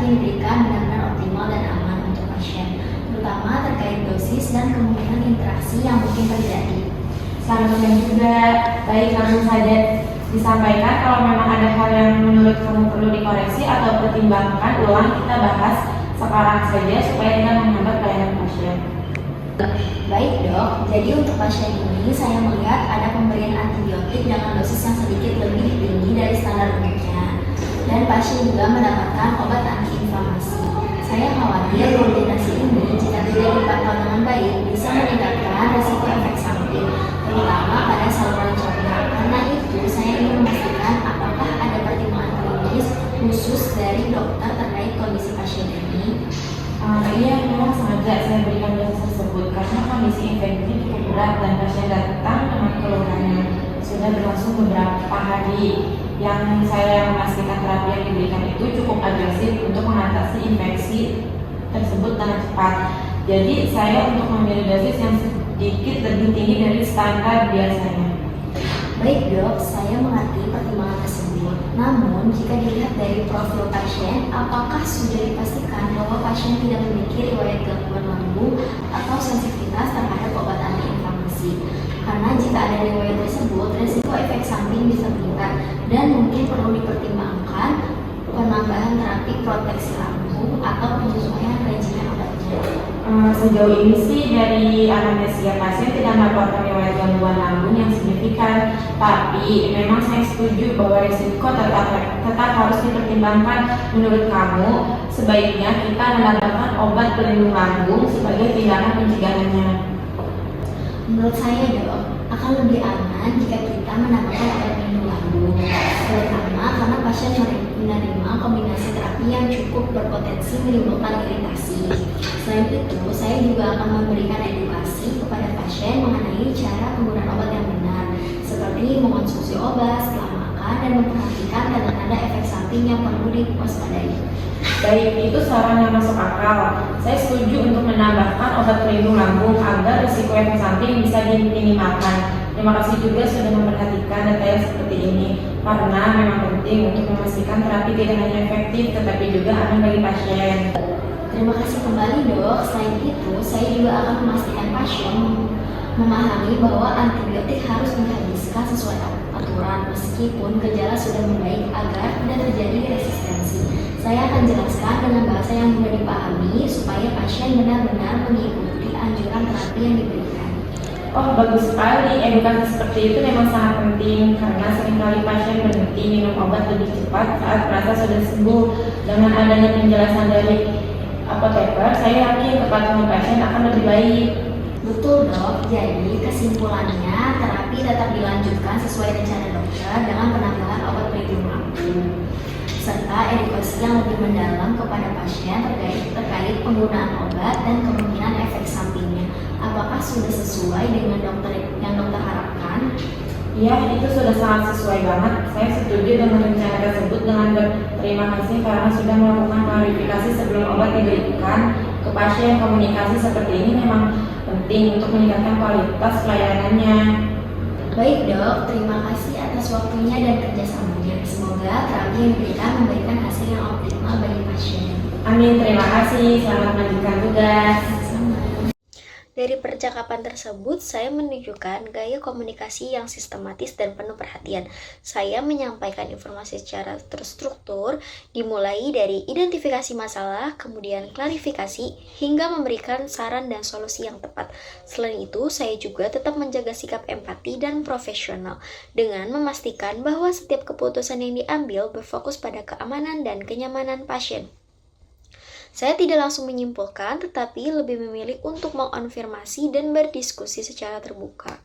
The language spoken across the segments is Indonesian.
yang diberikan benar-benar optimal dan aman untuk pasien, terutama terkait dosis dan kemungkinan interaksi yang mungkin terjadi. Selamat siang juga. Baik, langsung saja disampaikan. Kalau memang ada hal yang menurut kamu perlu dikoreksi atau pertimbangkan ulang, kita bahas sekarang saja supaya tidak menghambat pelayanan pasien. Baik dok, jadi untuk pasien ini saya melihat ada pemberian antibiotik dengan dosis yang sedikit lebih tinggi dari standar umumnya, dan pasien juga mendapatkan obat antiinflamasi. Saya khawatir kombinasi ini jika tidak dipantau dengan baik bisa meningkatkan resiko efek samping, terutama pada saluran cerna. Karena itu saya ingin memastikan apakah ada pertimbangan klinis khusus dari dokter terkait kondisi pasien ini. Iya, memang sengaja saya berikan dosis tersebut karena kondisi infeksi cukup berat dan pasien datang dengan keluhannya sudah berlangsung beberapa hari. Yang saya memastikan terapi yang diberikan itu cukup agresif untuk mengatasi infeksi tersebut dengan cepat. Jadi saya untuk memilih dosis yang sedikit lebih tinggi dari standar biasanya. Baik dok, saya mengerti pertimbangan tersebut. Namun, jika dilihat dari profil pasien, apakah sudah dipastikan bahwa pasien tidak memiliki riwayat gangguan lambung atau sensitivitas terhadap obat antiinflamasi? Karena jika ada riwayat tersebut, risiko efek samping bisa meningkat dan mungkin perlu dipertimbangkan penambahan terapi proteksi lambung atau penyesuaian regimen obatnya. Sejauh ini sih dari anamnesia pasien tidak melaporkan riwayat gangguan lambung yang signifikan, tapi memang saya setuju bahwa risiko tetap harus dipertimbangkan. Menurut kamu, sebaiknya kita menambahkan obat pelindung lambung sebagai tindakan pencegahannya? Menurut saya dok, akan lebih aman jika kita menambahkan obat pelindung lambung, terutama karena pasien menerima kombinasi terapi yang cukup berpotensi menimbulkan iritasi. Selain itu, saya juga akan memberikan edukasi kepada pasien mengenai cara penggunaan obat yang benar, seperti mengonsumsi obat setelah makan dan memperhatikan tanda-tanda efek samping yang perlu diwaspadai. Baik, itu saran yang masuk akal. Saya setuju untuk menambahkan obat pelindung lambung agar risiko efek samping bisa diminimalkan. Terima kasih juga sudah memperhatikan detail seperti ini, karena memang penting untuk memastikan terapi tidak hanya efektif tetapi juga aman bagi pasien. Terima kasih kembali dok. Selain itu, saya juga akan memastikan pasien memahami bahwa antibiotik harus dihabiskan sesuai aturan meskipun gejala sudah membaik agar tidak terjadi resistensi. Saya akan jelaskan dengan bahasa yang mudah dipahami supaya pasien benar-benar mengikuti anjuran terapi yang diberikan. Oh, bagus sekali. Edukasi seperti itu memang sangat penting karena seringkali pasien berhenti minum obat lebih cepat saat merasa sudah sembuh. Dengan adanya penjelasan dari apoteker, saya yakin kepatuhan pasien akan lebih baik. Betul dok, jadi kesimpulannya terapi tetap dilanjutkan sesuai rencana dokter dengan penambahan obat pelindung lambung serta edukasi yang lebih mendalam kepada pasien terkait penggunaan obat dan kemungkinan efek sampingnya. Apakah sudah sesuai dengan yang dokter harapkan? Ya, itu sudah sangat sesuai banget. Saya setuju dengan rencana tersebut dengan berterima kasih karena sudah melakukan klarifikasi sebelum obat diberikan ke pasien. Komunikasi seperti ini memang penting untuk meningkatkan kualitas pelayanannya. Baik dok, terima kasih atas waktunya dan kerjasamanya. Semoga terapi yang diberikan memberikan hasil yang optimal bagi pasien. Amin, terima kasih. Selamat melanjutkan tugas. Dari percakapan tersebut, saya menunjukkan gaya komunikasi yang sistematis dan penuh perhatian. Saya menyampaikan informasi secara terstruktur, dimulai dari identifikasi masalah, kemudian klarifikasi, hingga memberikan saran dan solusi yang tepat. Selain itu, saya juga tetap menjaga sikap empati dan profesional, dengan memastikan bahwa setiap keputusan yang diambil berfokus pada keamanan dan kenyamanan pasien. Saya tidak langsung menyimpulkan, tetapi lebih memilih untuk mengonfirmasi dan berdiskusi secara terbuka.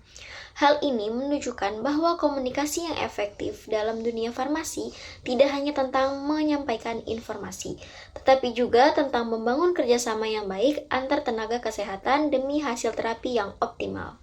Hal ini menunjukkan bahwa komunikasi yang efektif dalam dunia farmasi tidak hanya tentang menyampaikan informasi, tetapi juga tentang membangun kerjasama yang baik antar tenaga kesehatan demi hasil terapi yang optimal.